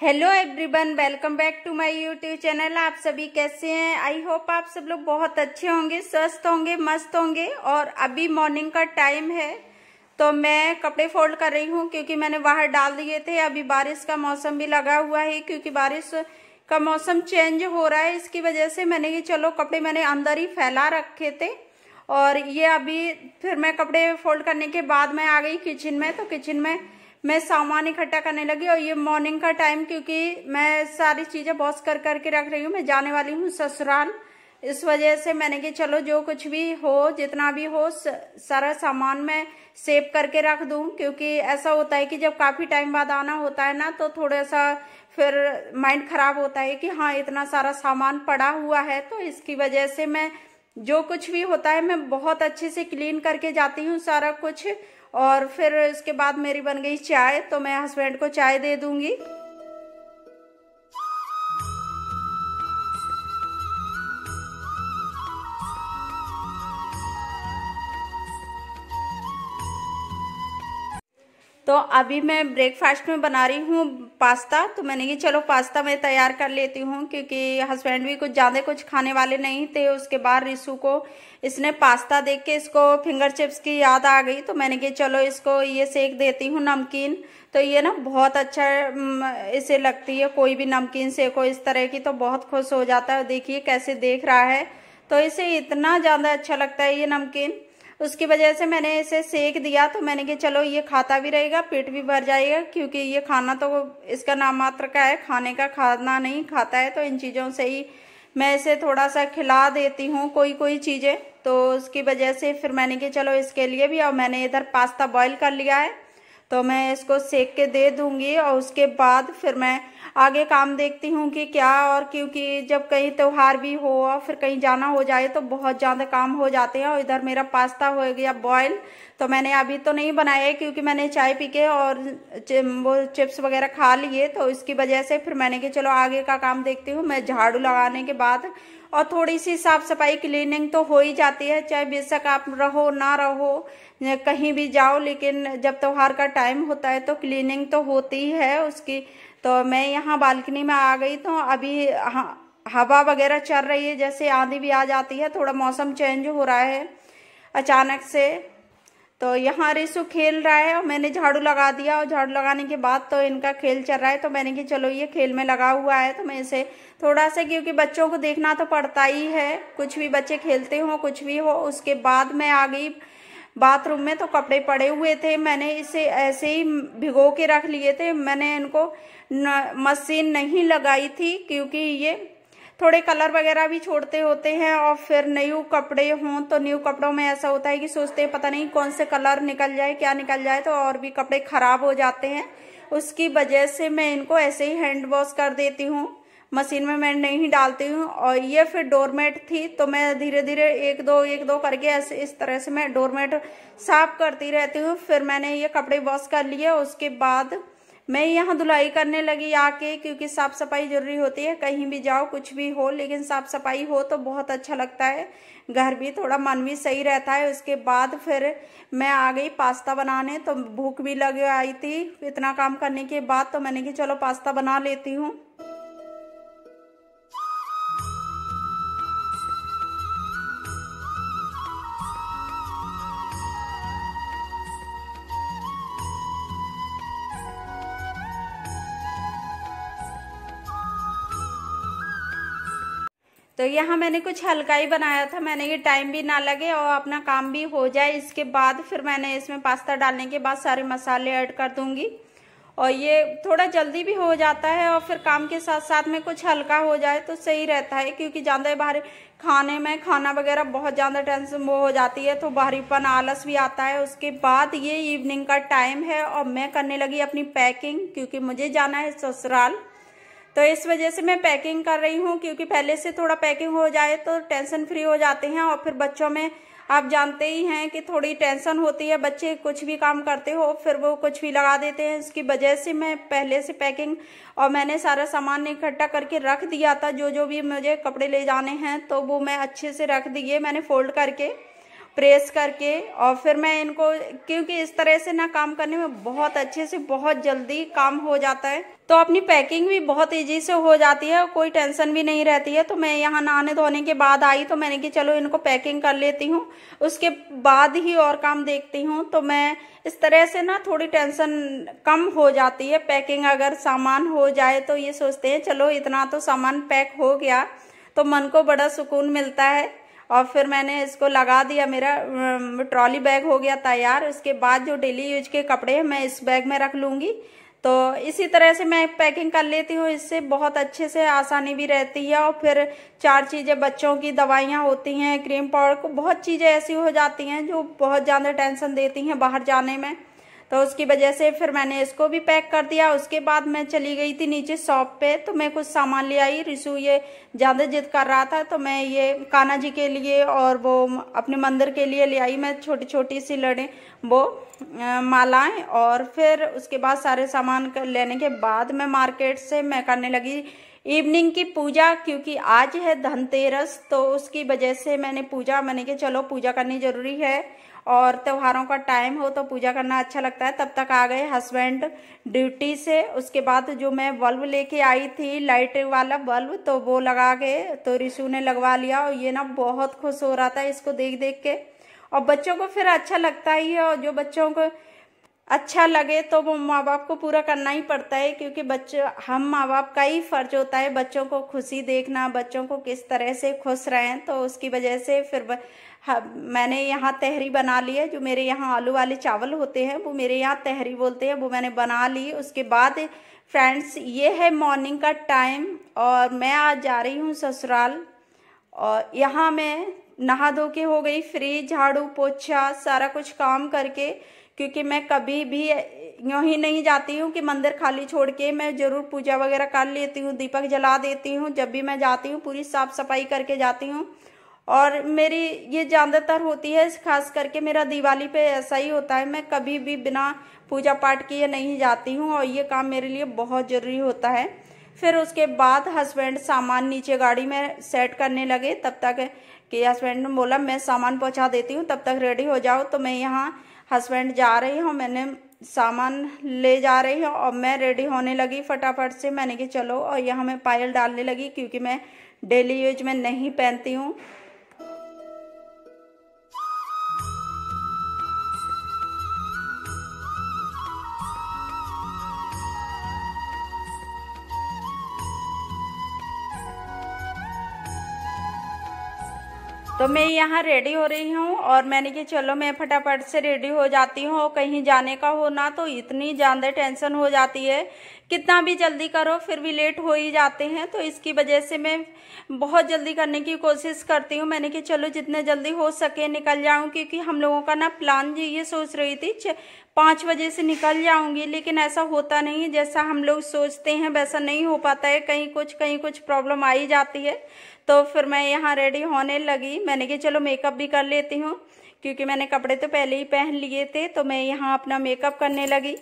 Hello everyone, welcome back to my YouTube channel. आप सभी कैसे हैं? आई होप आप सब लोग बहुत अच्छे होंगे, स्वस्थ होंगे, मस्त होंगे। और अभी मॉर्निंग का टाइम है तो मैं कपड़े फोल्ड कर रही हूँ क्योंकि मैंने बाहर डाल दिए थे। अभी बारिश का मौसम भी लगा हुआ है क्योंकि बारिश का मौसम चेंज हो रहा है। इसकी वजह से मैंने ये चलो कपड़े मैंने अंदर ही फैला रखे थे और ये अभी फिर मैं कपड़े फोल्ड करने के बाद मैं आ गई किचन में। तो किचन में मैं सामान इकट्ठा करने लगी और ये मॉर्निंग का टाइम क्योंकि मैं सारी चीजें वॉश कर करके रख रही हूँ। मैं जाने वाली हूँ ससुराल, इस वजह से मैंने कि चलो जो कुछ भी हो, जितना भी हो, सारा सामान मैं सेव करके रख दूं। क्योंकि ऐसा होता है कि जब काफी टाइम बाद आना होता है ना, तो थोड़ा सा फिर माइंड खराब होता है कि हाँ इतना सारा सामान पड़ा हुआ है। तो इसकी वजह से मैं जो कुछ भी होता है मैं बहुत अच्छे से क्लीन करके जाती हूँ सारा कुछ। और फिर इसके बाद मेरी बन गई चाय, तो मैं हस्बैंड को चाय दे दूंगी। तो अभी मैं ब्रेकफास्ट में बना रही हूँ पास्ता। तो मैंने कि चलो पास्ता मैं तैयार कर लेती हूँ क्योंकि हस्बैंड भी कुछ ज़्यादा कुछ खाने वाले नहीं थे। उसके बाद रिशु को इसने पास्ता देख के इसको फिंगर चिप्स की याद आ गई, तो मैंने कि चलो इसको ये सेक देती हूँ नमकीन। तो ये ना बहुत अच्छा इसे लगती है, कोई भी नमकीन सेको इस तरह की तो बहुत खुश हो जाता है। देखिए कैसे देख रहा है, तो इसे इतना ज़्यादा अच्छा लगता है ये नमकीन। उसकी वजह से मैंने इसे सेक दिया। तो मैंने कि चलो ये खाता भी रहेगा, पेट भी भर जाएगा क्योंकि ये खाना तो इसका नाम मात्र का है, खाने का खाना नहीं खाता है। तो इन चीज़ों से ही मैं इसे थोड़ा सा खिला देती हूँ कोई कोई चीज़ें। तो उसकी वजह से फिर मैंने कि चलो इसके लिए भी, और मैंने इधर पास्ता बॉईल कर लिया है तो मैं इसको सेक के दे दूंगी। और उसके बाद फिर मैं आगे काम देखती हूँ कि क्या, और क्योंकि जब कहीं त्योहार भी हो और फिर कहीं जाना हो जाए तो बहुत ज़्यादा काम हो जाते हैं। और इधर मेरा पास्ता हो गया बॉईल, तो मैंने अभी तो नहीं बनाया है क्योंकि मैंने चाय पी के और वो चिप्स वगैरह खा लिए। तो इसकी वजह से फिर मैंने कि चलो आगे का काम देखती हूँ। मैं झाड़ू लगाने के बाद और थोड़ी सी साफ सफाई क्लीनिंग तो हो ही जाती है, चाहे बेशक आप रहो ना रहो, कहीं भी जाओ, लेकिन जब त्योहार का टाइम होता है तो क्लीनिंग तो होती ही है उसकी। तो मैं यहाँ बालकनी में आ गई, तो अभी हवा वगैरह चल रही है, जैसे आंधी भी आ जाती है, थोड़ा मौसम चेंज हो रहा है अचानक से। तो यहाँ रिशु खेल रहा है और मैंने झाड़ू लगा दिया, और झाड़ू लगाने के बाद तो इनका खेल चल रहा है। तो मैंने कि चलो ये खेल में लगा हुआ है तो मैं इसे थोड़ा सा, क्योंकि बच्चों को देखना तो पड़ता ही है, कुछ भी बच्चे खेलते हो कुछ भी हो। उसके बाद मैं आ गई बाथरूम में, तो कपड़े पड़े हुए थे, मैंने इसे ऐसे ही भिगो के रख लिए थे। मैंने इनको मशीन नहीं लगाई थी क्योंकि ये थोड़े कलर वगैरह भी छोड़ते होते हैं, और फिर न्यू कपड़े हों तो न्यू कपड़ों में ऐसा होता है कि सोचते हैं पता नहीं कौन से कलर निकल जाए, क्या निकल जाए, तो और भी कपड़े खराब हो जाते हैं। उसकी वजह से मैं इनको ऐसे ही हैंड वॉश कर देती हूँ, मशीन में मैं नहीं डालती हूँ। और ये फिर डोरमेट थी तो मैं धीरे धीरे एक दो करके ऐसे इस तरह से मैं डोरमेट साफ करती रहती हूँ। फिर मैंने ये कपड़े वॉश कर लिए। उसके बाद मैं यहाँ धुलाई करने लगी आके, क्योंकि साफ सफाई जरूरी होती है, कहीं भी जाओ कुछ भी हो, लेकिन साफ सफाई हो तो बहुत अच्छा लगता है, घर भी थोड़ा मन भी सही रहता है। उसके बाद फिर मैं आ गई पास्ता बनाने, तो भूख भी लग आई थी इतना काम करने के बाद। तो मैंने कि चलो पास्ता बना लेती हूँ। तो यहाँ मैंने कुछ हल्का ही बनाया था, मैंने ये टाइम भी ना लगे और अपना काम भी हो जाए। इसके बाद फिर मैंने इसमें पास्ता डालने के बाद सारे मसाले ऐड कर दूंगी, और ये थोड़ा जल्दी भी हो जाता है, और फिर काम के साथ साथ में कुछ हल्का हो जाए तो सही रहता है। क्योंकि ज़्यादा बाहर खाने में खाना वगैरह बहुत ज़्यादा टेंशन वो हो जाती है, तो बाहरीपन आलस भी आता है। उसके बाद ये इवनिंग का टाइम है और मैं करने लगी अपनी पैकिंग, क्योंकि मुझे जाना है ससुराल। तो इस वजह से मैं पैकिंग कर रही हूँ, क्योंकि पहले से थोड़ा पैकिंग हो जाए तो टेंशन फ्री हो जाते हैं। और फिर बच्चों में आप जानते ही हैं कि थोड़ी टेंशन होती है, बच्चे कुछ भी काम करते हो फिर वो कुछ भी लगा देते हैं। इसकी वजह से मैं पहले से पैकिंग, और मैंने सारा सामान इकट्ठा करके रख दिया था, जो जो भी मुझे कपड़े ले जाने हैं तो वो मैं अच्छे से रख दिए मैंने फोल्ड करके। प्रेस करके, और फिर मैं इनको, क्योंकि इस तरह से ना काम करने में बहुत अच्छे से बहुत जल्दी काम हो जाता है, तो अपनी पैकिंग भी बहुत इजी से हो जाती है और कोई टेंशन भी नहीं रहती है। तो मैं यहाँ नहाने धोने के बाद आई तो मैंने कि चलो इनको पैकिंग कर लेती हूँ, उसके बाद ही और काम देखती हूँ। तो मैं इस तरह से ना थोड़ी टेंशन कम हो जाती है। पैकिंग अगर सामान हो जाए तो ये सोचते हैं चलो इतना तो सामान पैक हो गया, तो मन को बड़ा सुकून मिलता है। और फिर मैंने इसको लगा दिया, मेरा ट्रॉली बैग हो गया तैयार। उसके बाद जो डेली यूज के कपड़े हैं मैं इस बैग में रख लूँगी। तो इसी तरह से मैं पैकिंग कर लेती हूँ, इससे बहुत अच्छे से आसानी भी रहती है। और फिर 4 चीज़ें, बच्चों की दवाइयाँ होती हैं, क्रीम पाउडर, को बहुत चीज़ें ऐसी हो जाती हैं जो बहुत ज़्यादा टेंशन देती हैं बाहर जाने में, तो उसकी वजह से फिर मैंने इसको भी पैक कर दिया। उसके बाद मैं चली गई थी नीचे शॉप पे, तो मैं कुछ सामान ले आई। रिशु ये ज़्यादा जिद कर रहा था, तो मैं ये कान्हा जी के लिए और वो अपने मंदिर के लिए ले आई मैं छोटी छोटी सी वो मालाएं। और फिर उसके बाद सारे सामान लेने के बाद मैं मार्केट से मैं करने लगी इवनिंग की पूजा, क्योंकि आज है धनतेरस, तो उसकी वजह से मैंने कि चलो पूजा करनी जरूरी है और त्योहारों का टाइम हो तो पूजा करना अच्छा लगता है। तब तक आ गए हस्बैंड ड्यूटी से। उसके बाद जो मैं बल्ब लेके आई थी, लाइट वाला बल्ब, तो वो लगा के तो रिशु ने लगवा लिया और ये ना बहुत खुश हो रहा था इसको देख देख के। और बच्चों को फिर अच्छा लगता ही है, और जो बच्चों को अच्छा लगे तो वो माँ बाप को पूरा करना ही पड़ता है, क्योंकि बच्चे, हम माँ बाप का ही फर्ज होता है बच्चों को खुशी देखना, बच्चों को किस तरह से खुश रहें। तो उसकी वजह से फिर मैंने यहाँ तहरी बना ली है। जो मेरे यहाँ आलू वाले चावल होते हैं वो मेरे यहाँ तहरी बोलते हैं, वो मैंने बना ली। उसके बाद फ्रेंड्स ये है मॉर्निंग का टाइम और मैं आज जा रही हूँ ससुराल। और यहाँ मैं नहा धो के हो गई फ्री, झाड़ू पोछा सारा कुछ काम करके, क्योंकि मैं कभी भी यूँ ही नहीं जाती हूँ कि मंदिर खाली छोड़ के, मैं जरूर पूजा वगैरह कर लेती हूँ, दीपक जला देती हूँ। जब भी मैं जाती हूँ पूरी साफ सफाई करके जाती हूँ। और मेरी ये ज़्यादातर होती है, खास करके मेरा दिवाली पे ऐसा ही होता है, मैं कभी भी बिना पूजा पाठ किए नहीं जाती हूँ और ये काम मेरे लिए बहुत ज़रूरी होता है। फिर उसके बाद हस्बैंड सामान नीचे गाड़ी में सेट करने लगे, तब तक कि हस्बैंड ने बोला मैं सामान पहुँचा देती हूँ, तब तक रेडी हो जाओ। तो मैं यहाँ हस्बैंड जा रही हूँ, मैंने सामान ले जा रही हूँ और मैं रेडी होने लगी फटाफट से। मैंने कि चलो, और यहाँ मैं पायल डालने लगी क्योंकि मैं डेली यूज में नहीं पहनती हूँ। तो मैं यहाँ रेडी हो रही हूँ और मैंने कि चलो मैं फटाफट से रेडी हो जाती हूँ। और कहीं जाने का हो ना तो इतनी ज़्यादा टेंशन हो जाती है, कितना भी जल्दी करो फिर भी लेट हो ही जाते हैं। तो इसकी वजह से मैं बहुत जल्दी करने की कोशिश करती हूँ। मैंने कि चलो जितने जल्दी हो सके निकल जाऊँ, क्योंकि हम लोगों का ना प्लान जी ये सोच रही थी 5 बजे से निकल जाऊंगी, लेकिन ऐसा होता नहीं है जैसा हम लोग सोचते हैं, वैसा नहीं हो पाता है। कहीं कुछ प्रॉब्लम आ ही जाती है। तो फिर मैं यहाँ रेडी होने लगी। मैंने कि चलो मेकअप भी कर लेती हूँ, क्योंकि मैंने कपड़े तो पहले ही पहन लिए थे। तो मैं यहाँ अपना मेकअप करने लगी।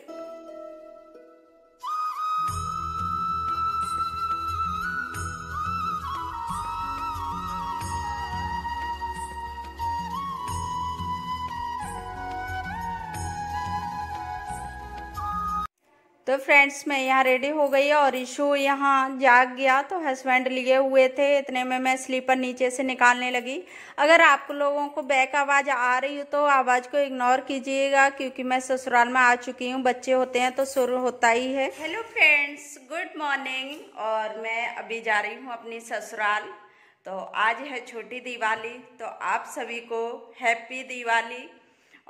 तो फ्रेंड्स मैं यहाँ रेडी हो गई और इशू यहाँ जाग गया, तो हस्बैंड लिए हुए थे। इतने में मैं स्लीपर नीचे से निकालने लगी। अगर आप लोगों को बैक आवाज़ आ रही हो तो आवाज़ को इग्नोर कीजिएगा, क्योंकि मैं ससुराल में आ चुकी हूँ। बच्चे होते हैं तो शुरू होता ही है। Hello friends, good morning. और मैं अभी जा रही हूँ अपनी ससुराल। तो आज है छोटी दिवाली, तो आप सभी को हैप्पी दिवाली।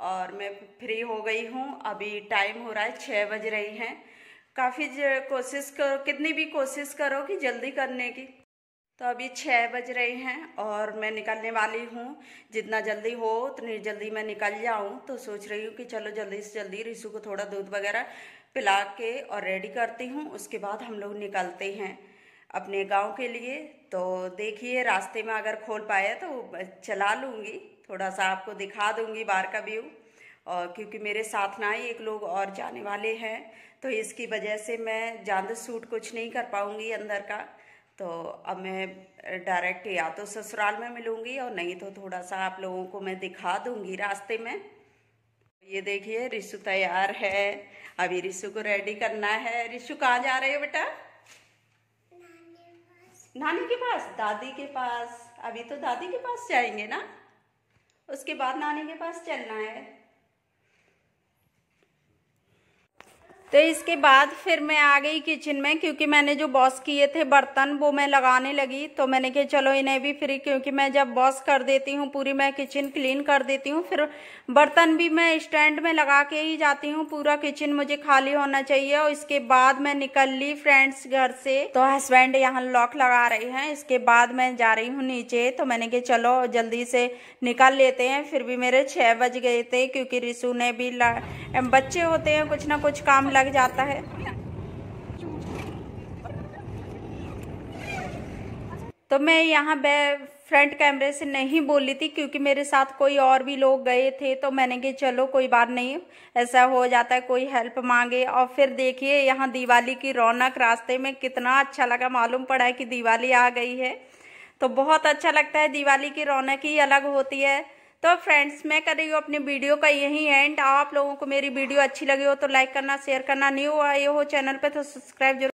और मैं फ्री हो गई हूँ, अभी टाइम हो रहा है 6 बज रही हैं। काफ़ी कोशिश करो, कितनी भी कोशिश करो कि जल्दी करने की। तो अभी 6 बज रहे हैं और मैं निकलने वाली हूँ। जितना जल्दी हो उतनी जल्दी मैं निकल जाऊँ। तो सोच रही हूँ कि चलो जल्दी से जल्दी रिशु को थोड़ा दूध वगैरह पिला के और रेडी करती हूँ। उसके बाद हम लोग निकलते हैं अपने गांव के लिए। तो देखिए रास्ते में अगर खोल पाए तो चला लूँगी, थोड़ा सा आपको दिखा दूँगी बाहर का व्यू। और क्योंकि मेरे साथ ना ही एक लोग और जाने वाले हैं, तो इसकी वजह से मैं ज़्यादा शूट कुछ नहीं कर पाऊँगी अंदर का। तो अब मैं डायरेक्ट या तो ससुराल में मिलूंगी और नहीं तो थोड़ा सा आप लोगों को मैं दिखा दूंगी रास्ते में। ये देखिए रिशु तैयार है, अभी रिशु को रेडी करना है। रिशु कहाँ जा रहे हो बेटा? नानी के पास, दादी के पास। अभी तो दादी के पास जाएंगे ना, उसके बाद नानी के पास चलना है। तो इसके बाद फिर मैं आ गई किचन में, क्योंकि मैंने जो वॉश किए थे बर्तन वो मैं लगाने लगी। तो मैंने कहा चलो इन्हें भी फ्री, क्योंकि मैं जब वॉश कर देती हूँ पूरी, मैं किचन क्लीन कर देती हूँ, फिर बर्तन भी मैं स्टैंड में लगा के ही जाती हूँ। पूरा किचन मुझे खाली होना चाहिए। और इसके बाद मैं निकल ली फ्रेंड्स घर से। तो हस्बैंड यहाँ लॉक लगा रहे हैं। इसके बाद मैं जा रही हूँ नीचे। तो मैंने कहा चलो जल्दी से निकल लेते हैं। फिर भी मेरे 6 बज गए थे, क्योंकि रिशु ने भी बच्चे होते हैं, कुछ ना कुछ काम लग जाता है। तो मैं यहाँ फ्रंट कैमरे से नहीं बोली थी, क्योंकि मेरे साथ कोई और भी लोग गए थे। तो मैंने कहा चलो कोई बात नहीं, ऐसा हो जाता है, कोई हेल्प मांगे। और फिर देखिए यहाँ दिवाली की रौनक, रास्ते में कितना अच्छा लगा। मालूम पड़ा है कि दिवाली आ गई है, तो बहुत अच्छा लगता है। दिवाली की रौनक ही अलग होती है। तो फ्रेंड्स मैं कर रही हूँ अपनी वीडियो का यही एंड। आप लोगों को मेरी वीडियो अच्छी लगी हो तो लाइक करना, शेयर करना, न्यू आए हो चैनल पे तो सब्सक्राइब जरूर